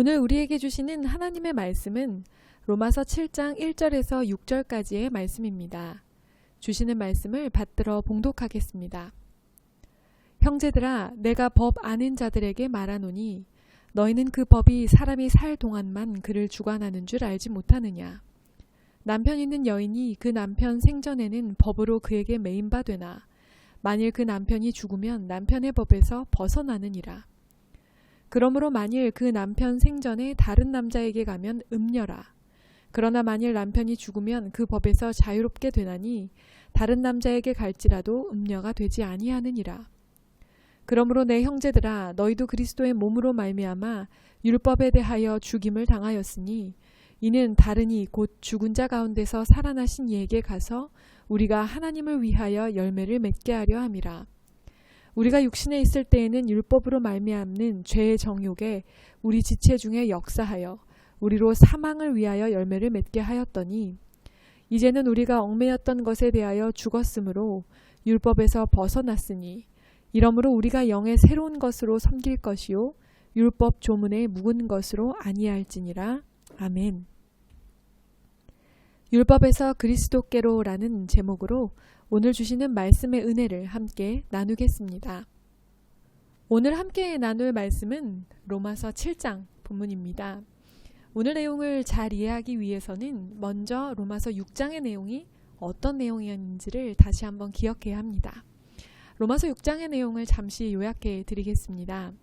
오늘 우리에게 주시는 하나님의 말씀은 로마서 7장 1절에서 6절까지의 말씀입니다. 주시는 말씀을 받들어 봉독하겠습니다. 형제들아, 내가 법 아는 자들에게 말하노니 너희는 그 법이 사람이 살 동안만 그를 주관하는 줄 알지 못하느냐. 남편 있는 여인이 그 남편 생전에는 법으로 그에게 매인 바 되나 만일 그 남편이 죽으면 남편의 법에서 벗어나느니라. 그러므로 만일 그 남편 생전에 다른 남자에게 가면 음녀라. 그러나 만일 남편이 죽으면 그 법에서 자유롭게 되나니 다른 남자에게 갈지라도 음녀가 되지 아니하느니라. 그러므로 내 형제들아, 너희도 그리스도의 몸으로 말미암아 율법에 대하여 죽임을 당하였으니 이는 다른이 곧 죽은 자 가운데서 살아나신 이에게 가서 우리가 하나님을 위하여 열매를 맺게 하려 함이라. 우리가 육신에 있을 때에는 율법으로 말미암는 죄의 정욕에 우리 지체 중에 역사하여 우리로 사망을 위하여 열매를 맺게 하였더니 이제는 우리가 얽매였던 것에 대하여 죽었으므로 율법에서 벗어났으니 이러므로 우리가 영의 새로운 것으로 섬길 것이요 율법 조문에 묵은 것으로 아니할지니라. 아멘. 율법에서 그리스도께로라는 제목으로 오늘 주시는 말씀의 은혜를 함께 나누겠습니다. 오늘 함께 나눌 말씀은 로마서 7장 본문입니다. 오늘 내용을 잘 이해하기 위해서는 먼저 로마서 6장의 내용이 어떤 내용이었는지를 다시 한번 기억해야 합니다. 로마서 6장의 내용을 잠시 요약해 드리겠습니다.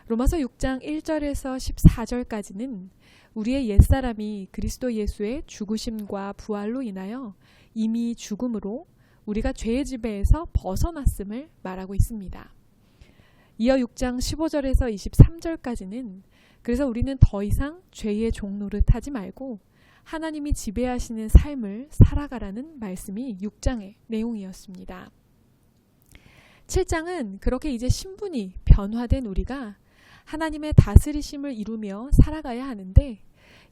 로마서 6장 1절에서 14절까지는 우리의 옛사람이 그리스도 예수의 죽으심과 부활로 인하여 이미 죽음으로 우리가 죄의 지배에서 벗어났음을 말하고 있습니다. 이어 6장 15절에서 23절까지는 그래서 우리는 더 이상 죄의 종 노릇하지 말고 하나님이 지배하시는 삶을 살아가라는 말씀이 6장의 내용이었습니다. 7장은 그렇게 이제 신분이 변화된 우리가 하나님의 다스리심을 이루며 살아가야 하는데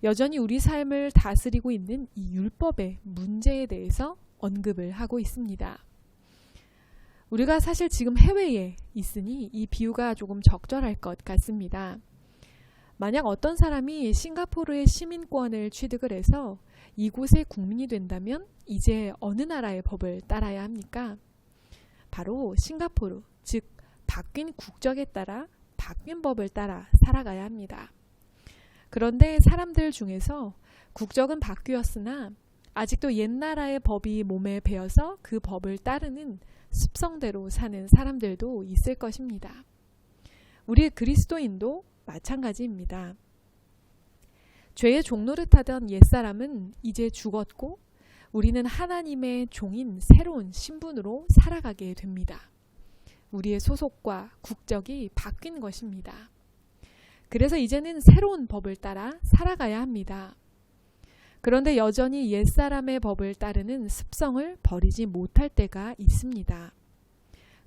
여전히 우리 삶을 다스리고 있는 이 율법의 문제에 대해서 언급을 하고 있습니다. 우리가 사실 지금 해외에 있으니 이 비유가 조금 적절할 것 같습니다. 만약 어떤 사람이 싱가포르의 시민권을 취득을 해서 이곳의 국민이 된다면 이제 어느 나라의 법을 따라야 합니까? 바로 싱가포르, 즉 바뀐 국적에 따라 바뀐 법을 따라 살아가야 합니다. 그런데 사람들 중에서 국적은 바뀌었으나 아직도 옛나라의 법이 몸에 배어서 그 법을 따르는 습성대로 사는 사람들도 있을 것입니다. 우리 그리스도인도 마찬가지입니다. 죄의 종노릇하던 옛사람은 이제 죽었고 우리는 하나님의 종인 새로운 신분으로 살아가게 됩니다. 우리의 소속과 국적이 바뀐 것입니다. 그래서 이제는 새로운 법을 따라 살아가야 합니다. 그런데 여전히 옛사람의 법을 따르는 습성을 버리지 못할 때가 있습니다.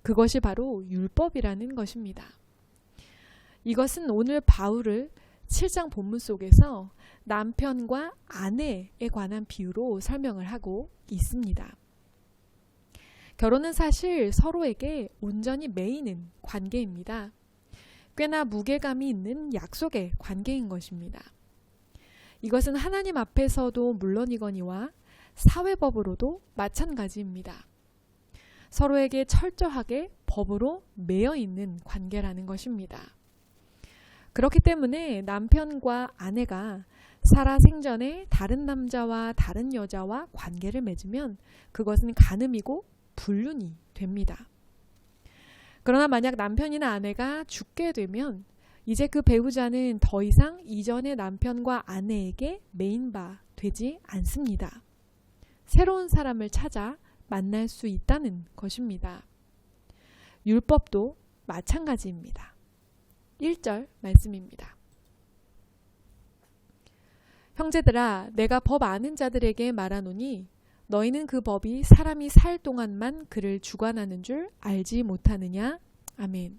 그것이 바로 율법이라는 것입니다. 이것은 오늘 바울을 7장 본문 속에서 남편과 아내에 관한 비유로 설명을 하고 있습니다. 결혼은 사실 서로에게 온전히 매이는 관계입니다. 꽤나 무게감이 있는 약속의 관계인 것입니다. 이것은 하나님 앞에서도 물론이거니와 사회법으로도 마찬가지입니다. 서로에게 철저하게 법으로 매여 있는 관계라는 것입니다. 그렇기 때문에 남편과 아내가 살아 생전에 다른 남자와 다른 여자와 관계를 맺으면 그것은 간음이고 불륜이 됩니다. 그러나 만약 남편이나 아내가 죽게 되면 이제 그 배우자는 더 이상 이전의 남편과 아내에게 매인 바 되지 않습니다. 새로운 사람을 찾아 만날 수 있다는 것입니다. 율법도 마찬가지입니다. 1절 말씀입니다. 형제들아, 내가 법 아는 자들에게 말하노니 너희는 그 법이 사람이 살 동안만 그를 주관하는 줄 알지 못하느냐? 아멘.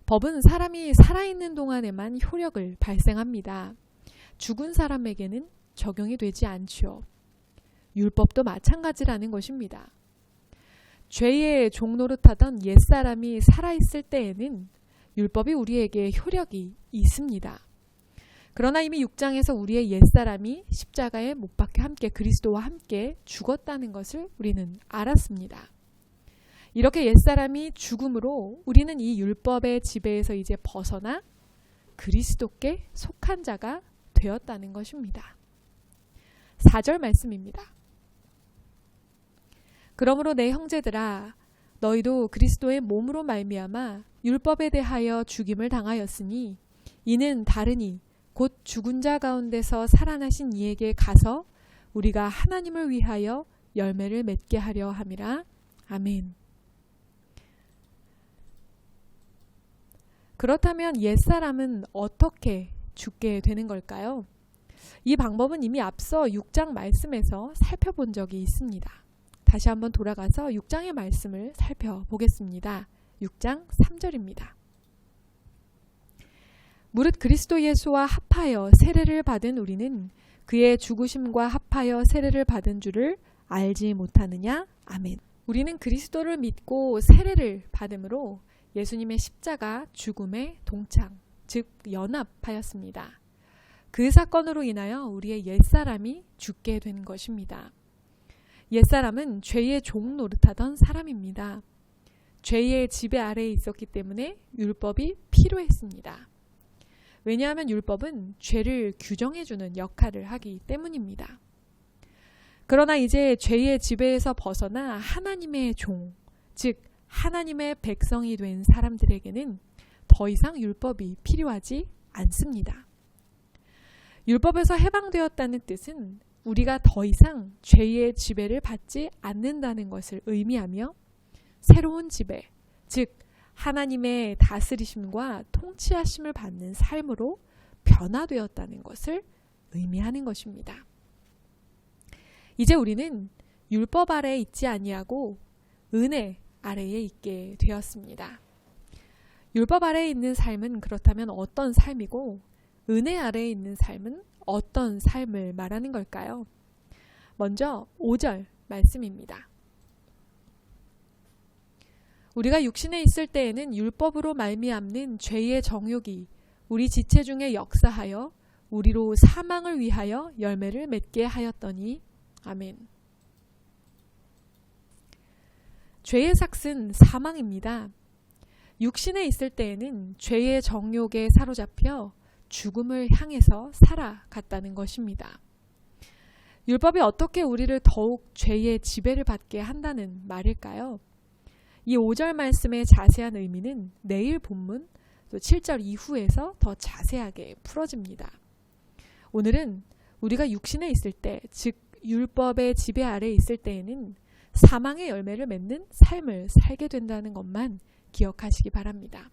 법은 사람이 살아있는 동안에만 효력을 발생합니다. 죽은 사람에게는 적용이 되지 않죠. 율법도 마찬가지라는 것입니다. 죄의 종노릇하던 옛사람이 살아있을 때에는 율법이 우리에게 효력이 있습니다. 그러나 이미 6장에서 우리의 옛사람이 십자가에 못 박혀 함께 그리스도와 함께 죽었다는 것을 우리는 알았습니다. 이렇게 옛사람이 죽음으로 우리는 이 율법의 지배에서 이제 벗어나 그리스도께 속한 자가 되었다는 것입니다. 4절 말씀입니다. 그러므로 내 형제들아 너희도 그리스도의 몸으로 말미암아 율법에 대하여 죽임을 당하였으니 이는 다르니 곧 죽은 자 가운데서 살아나신 이에게 가서 우리가 하나님을 위하여 열매를 맺게 하려 함이라. 아멘. 그렇다면 옛사람은 어떻게 죽게 되는 걸까요? 이 방법은 이미 앞서 6장 말씀에서 살펴본 적이 있습니다. 다시 한번 돌아가서 6장의 말씀을 살펴보겠습니다. 6장 3절입니다. 무릇 그리스도 예수와 합하여 세례를 받은 우리는 그의 죽으심과 합하여 세례를 받은 줄을 알지 못하느냐? 아멘. 우리는 그리스도를 믿고 세례를 받음으로 예수님의 십자가 죽음에 동참, 즉 연합하였습니다. 그 사건으로 인하여 우리의 옛사람이 죽게 된 것입니다. 옛사람은 죄의 종 노릇하던 사람입니다. 죄의 지배 아래에 있었기 때문에 율법이 필요했습니다. 왜냐하면 율법은 죄를 규정해주는 역할을 하기 때문입니다. 그러나 이제 죄의 지배에서 벗어나 하나님의 종, 즉 하나님의 백성이 된 사람들에게는 더 이상 율법이 필요하지 않습니다. 율법에서 해방되었다는 뜻은 우리가 더 이상 죄의 지배를 받지 않는다는 것을 의미하며 새로운 지배, 즉 하나님의 다스리심과 통치하심을 받는 삶으로 변화되었다는 것을 의미하는 것입니다. 이제 우리는 율법 아래에 있지 아니하고 은혜 아래에 있게 되었습니다. 율법 아래에 있는 삶은 그렇다면 어떤 삶이고 은혜 아래에 있는 삶은 어떤 삶을 말하는 걸까요? 먼저 5절 말씀입니다. 우리가 육신에 있을 때에는 율법으로 말미암는 죄의 정욕이 우리 지체 중에 역사하여 우리로 사망을 위하여 열매를 맺게 하였더니 아멘. 죄의 삭은 사망입니다. 육신에 있을 때에는 죄의 정욕에 사로잡혀 죽음을 향해서 살아갔다는 것입니다. 율법이 어떻게 우리를 더욱 죄의 지배를 받게 한다는 말일까요? 이 5절 말씀의 자세한 의미는 내일 본문 또 7절 이후에서 더 자세하게 풀어집니다. 오늘은 우리가 육신에 있을 때, 즉 율법의 지배 아래에 있을 때에는 사망의 열매를 맺는 삶을 살게 된다는 것만 기억하시기 바랍니다.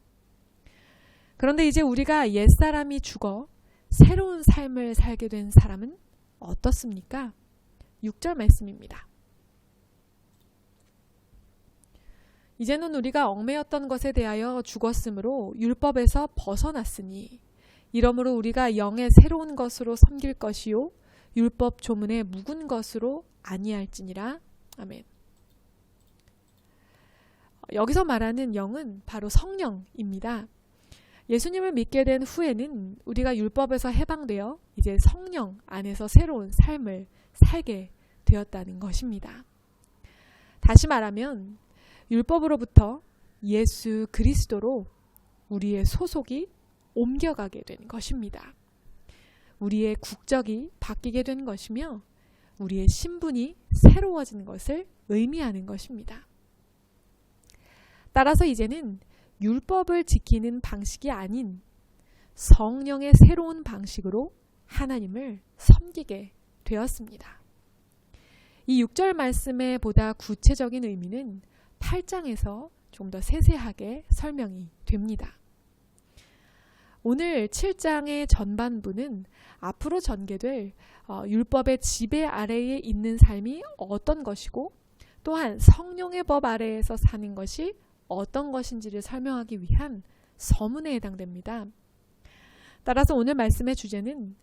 그런데 이제 우리가 옛사람이 죽어 새로운 삶을 살게 된 사람은 어떻습니까? 6절 말씀입니다. 이제는 우리가 얽매였던 것에 대하여 죽었으므로 율법에서 벗어났으니 이러므로 우리가 영의 새로운 것으로 섬길 것이요 율법 조문의 묵은 것으로 아니할지니라. 아멘. 여기서 말하는 영은 바로 성령입니다. 예수님을 믿게 된 후에는 우리가 율법에서 해방되어 이제 성령 안에서 새로운 삶을 살게 되었다는 것입니다. 다시 말하면 율법으로부터 예수 그리스도로 우리의 소속이 옮겨가게 된 것입니다. 우리의 국적이 바뀌게 된 것이며 우리의 신분이 새로워진 것을 의미하는 것입니다. 따라서 이제는 율법을 지키는 방식이 아닌 성령의 새로운 방식으로 하나님을 섬기게 되었습니다. 이 6절 말씀의 보다 구체적인 의미는 8장에서 좀 더 세세하게 설명이 됩니다. 오늘 7장의 전반부는 앞으로 전개될 율법의 지배 아래에 있는 삶이 어떤 것이고 또한 성령의 법 아래에서 사는 것이 어떤 것인지를 설명하기 위한 서문에 해당됩니다. 따라서 오늘 말씀의 주제는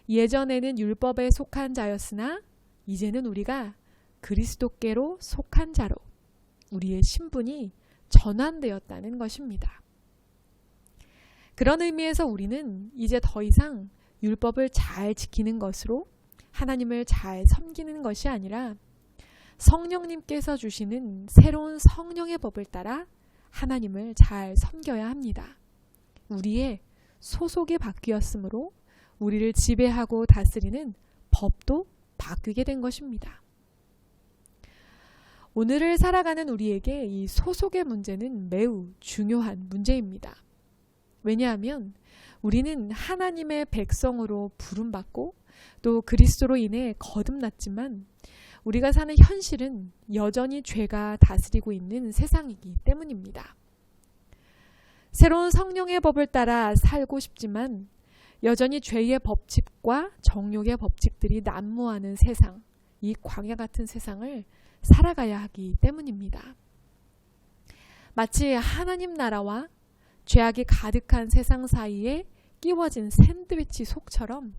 예전에는 율법에 속한 자였으나 이제는 우리가 그리스도께로 속한 자로 우리의 신분이 전환되었다는 것입니다. 그런 의미에서 우리는 이제 더 이상 율법을 잘 지키는 것으로 하나님을 잘 섬기는 것이 아니라 성령님께서 주시는 새로운 성령의 법을 따라 하나님을 잘 섬겨야 합니다. 우리의 소속이 바뀌었으므로 우리를 지배하고 다스리는 법도 바뀌게 된 것입니다. 오늘을 살아가는 우리에게 이 소속의 문제는 매우 중요한 문제입니다. 왜냐하면 우리는 하나님의 백성으로 부름받고 또 그리스도로 인해 거듭났지만 우리가 사는 현실은 여전히 죄가 다스리고 있는 세상이기 때문입니다. 새로운 성령의 법을 따라 살고 싶지만 여전히 죄의 법칙과 정욕의 법칙들이 난무하는 세상, 이 광야 같은 세상을 살아가야 하기 때문입니다. 마치 하나님 나라와 죄악이 가득한 세상 사이에 끼워진 샌드위치 속처럼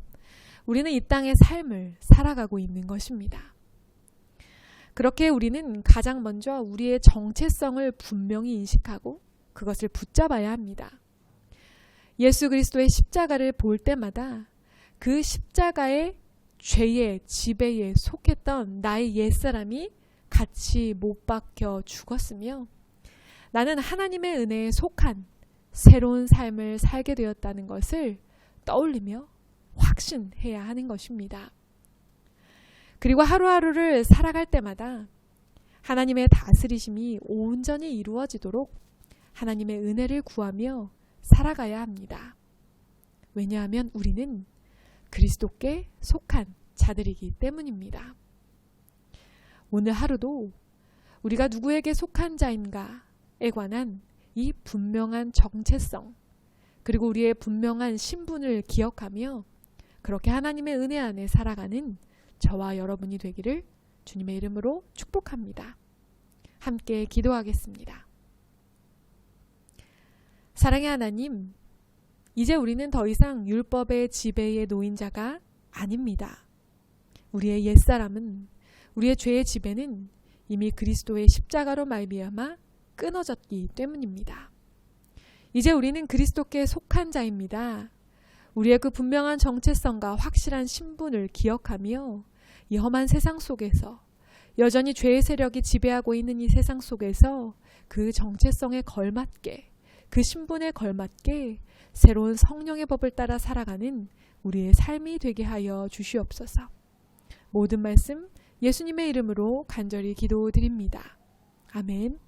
우리는 이 땅의 삶을 살아가고 있는 것입니다. 그렇게 우리는 가장 먼저 우리의 정체성을 분명히 인식하고 그것을 붙잡아야 합니다. 예수 그리스도의 십자가를 볼 때마다 그 십자가의 죄의 지배에 속했던 나의 옛사람이 같이 못 박혀 죽었으며 나는 하나님의 은혜에 속한 새로운 삶을 살게 되었다는 것을 떠올리며 확신해야 하는 것입니다. 그리고 하루하루를 살아갈 때마다 하나님의 다스리심이 온전히 이루어지도록 하나님의 은혜를 구하며 살아가야 합니다. 왜냐하면 우리는 그리스도께 속한 자들이기 때문입니다. 오늘 하루도 우리가 누구에게 속한 자인가에 관한 이 분명한 정체성 그리고 우리의 분명한 신분을 기억하며 그렇게 하나님의 은혜 안에 살아가는 저와 여러분이 되기를 주님의 이름으로 축복합니다. 함께 기도하겠습니다. 사랑의 하나님, 이제 우리는 더 이상 율법의 지배에 놓인 자가 아닙니다. 우리의 옛사람은, 우리의 죄의 지배는 이미 그리스도의 십자가로 말미암아 끊어졌기 때문입니다. 이제 우리는 그리스도께 속한 자입니다. 우리의 그 분명한 정체성과 확실한 신분을 기억하며 이 험한 세상 속에서 여전히 죄의 세력이 지배하고 있는 이 세상 속에서 그 정체성에 걸맞게 그 신분에 걸맞게 새로운 성령의 법을 따라 살아가는 우리의 삶이 되게 하여 주시옵소서. 모든 말씀 예수님의 이름으로 간절히 기도드립니다. 아멘.